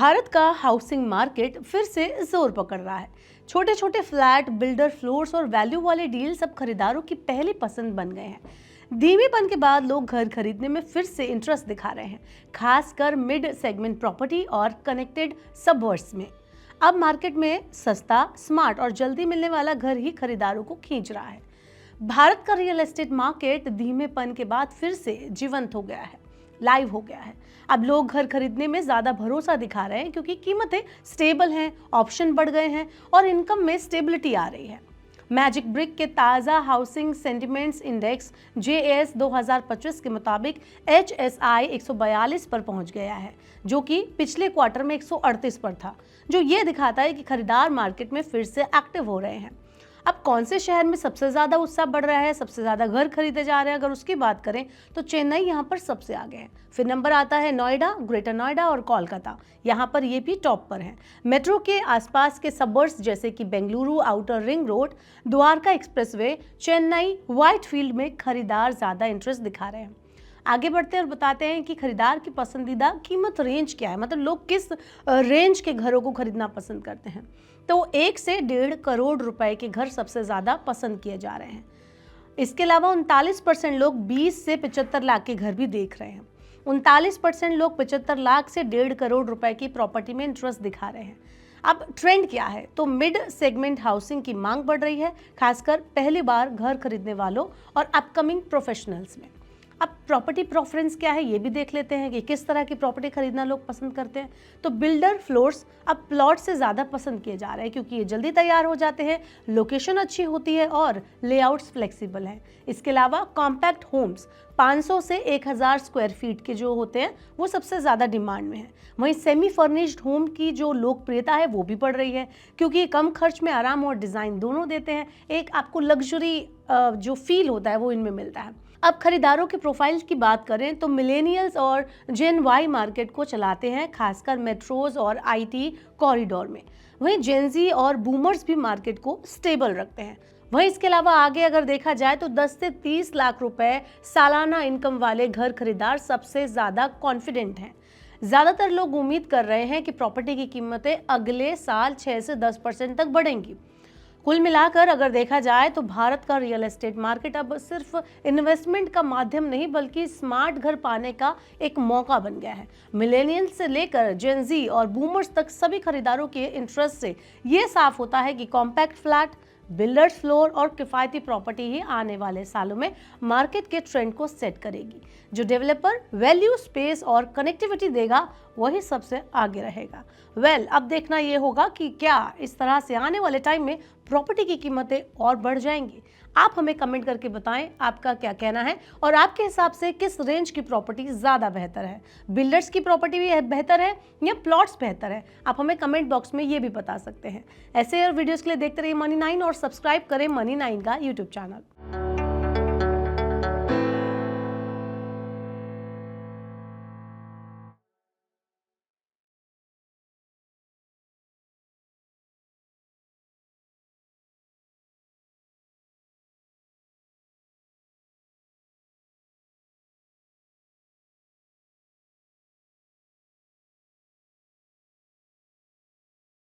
भारत का housing market फिर से जोर पकड़ रहा है। छोटे छोटे फ्लैट, बिल्डर फ्लोर्स और वैल्यू वाले डील्स अब खरीदारों की पहली पसंद बन गए हैं। धीमेपन के बाद लोग घर खरीदने में फिर से इंटरेस्ट दिखा रहे हैं, खासकर मिड सेगमेंट प्रॉपर्टी और कनेक्टेड सबवर्ड्स में। अब मार्केट में सस्ता, स्मार्ट और जल्दी मिलने वाला घर ही खरीदारों को खींच रहा है। भारत का रियल एस्टेट मार्केट धीमेपन के बाद फिर से जीवंत हो गया है, लाइव हो गया है। अब लोग घर खरीदने में ज्यादा भरोसा दिखा रहे हैं क्योंकि कीमतें स्टेबल हैं, ऑप्शन बढ़ गए हैं और इनकम में स्टेबिलिटी आ रही है। मैजिक ब्रिक के ताज़ा हाउसिंग सेंटिमेंट्स इंडेक्स JAS 2025 के मुताबिक HSI 142 पर पहुंच गया है, जो कि पिछले क्वार्टर में 138 पर था, जो ये दिखाता है कि खरीदार मार्केट में फिर से एक्टिव हो रहे हैं। अब कौन से शहर में सबसे ज़्यादा उत्साह बढ़ रहा है, सबसे ज़्यादा घर खरीदे जा रहे हैं, अगर उसकी बात करें तो चेन्नई यहाँ पर सबसे आगे है। फिर नंबर आता है नोएडा, ग्रेटर नोएडा और कोलकाता, यहाँ पर ये भी टॉप पर है। मेट्रो के आसपास के सबर्ब्स जैसे कि Bengaluru, outer ring road, Dwarka expressway, Chennai, Whitefield में खरीदार ज़्यादा इंटरेस्ट दिखा रहे हैं। आगे बढ़ते हैं और बताते हैं कि खरीदार की पसंदीदा कीमत रेंज क्या है, मतलब लोग किस रेंज के घरों को खरीदना पसंद करते हैं। तो 1 से 1.5 करोड़ रुपए के घर सबसे ज़्यादा पसंद किए जा रहे हैं। इसके अलावा 39% लोग 20 से 75 लाख के घर भी देख रहे हैं। 39% लोग 75 लाख से 1.5 करोड़ रुपए की प्रॉपर्टी में इंटरेस्ट दिखा रहे हैं। अब ट्रेंड क्या है? तो मिड सेगमेंट हाउसिंग की मांग बढ़ रही है, खासकर पहली बार घर खरीदने वालों और अपकमिंग प्रोफेशनल्स में। अब प्रॉपर्टी प्रेफरेंस क्या है ये भी देख लेते हैं कि किस तरह की प्रॉपर्टी खरीदना लोग पसंद करते हैं। तो बिल्डर फ्लोर्स अब प्लॉट से ज़्यादा पसंद किए जा रहे हैं क्योंकि ये जल्दी तैयार हो जाते हैं, लोकेशन अच्छी होती है और लेआउट्स फ्लेक्सिबल हैं। इसके अलावा कॉम्पैक्ट होम्स 500 से 1000 स्क्वायर फीट के जो होते हैं वो सबसे ज़्यादा डिमांड में है। वहीं सेमी फर्निश्ड होम की जो लोकप्रियता है वो भी बढ़ रही है क्योंकि कम खर्च में आराम और डिज़ाइन दोनों देते हैं। एक आपको लग्जरी जो फील होता है वो इनमें मिलता है। अब खरीदारों के प्रोफाइल की बात करें तो मिलेनियल्स और जेन वाई मार्केट को चलाते हैं, खासकर मेट्रोज और IT कॉरिडोर में। वहीं जेन जी और बूमर्स भी मार्केट को स्टेबल रखते हैं। वहीं इसके अलावा आगे अगर देखा जाए तो 10 से 30 लाख रुपए सालाना इनकम वाले घर खरीदार सबसे ज़्यादा कॉन्फिडेंट हैं। ज़्यादातर लोग उम्मीद कर रहे हैं कि प्रॉपर्टी की कीमतें अगले साल 6 से 10% तक बढ़ेंगी। कुल मिलाकर अगर देखा जाए तो भारत का रियल एस्टेट मार्केट अब सिर्फ इन्वेस्टमेंट का माध्यम नहीं बल्कि स्मार्ट घर पाने का एक मौका बन गया है। मिलेनियल्स से लेकर जेन जी और बूमर्स तक सभी खरीदारों के इंटरेस्ट से ये साफ होता है कि कॉम्पैक्ट फ्लैट, बिल्डर्स फ्लोर और किफ़ायती प्रॉपर्टी ही आने वाले सालों में मार्केट के ट्रेंड को सेट करेगी। जो डेवलपर वैल्यू, स्पेस और कनेक्टिविटी देगा वही सबसे आगे रहेगा। अब देखना ये होगा कि क्या इस तरह से आने वाले टाइम में प्रॉपर्टी की कीमतें और बढ़ जाएंगी। आप हमें कमेंट करके बताएं आपका क्या कहना है और आपके हिसाब से किस रेंज की प्रॉपर्टी ज़्यादा बेहतर है, बिल्डर्स की प्रॉपर्टी भी बेहतर है या प्लॉट्स बेहतर है। आप हमें कमेंट बॉक्स में ये भी बता सकते हैं। ऐसे और वीडियोस के लिए देखते रहिए मनी 9 और सब्सक्राइब करें मनी 9 का यूट्यूब चैनल।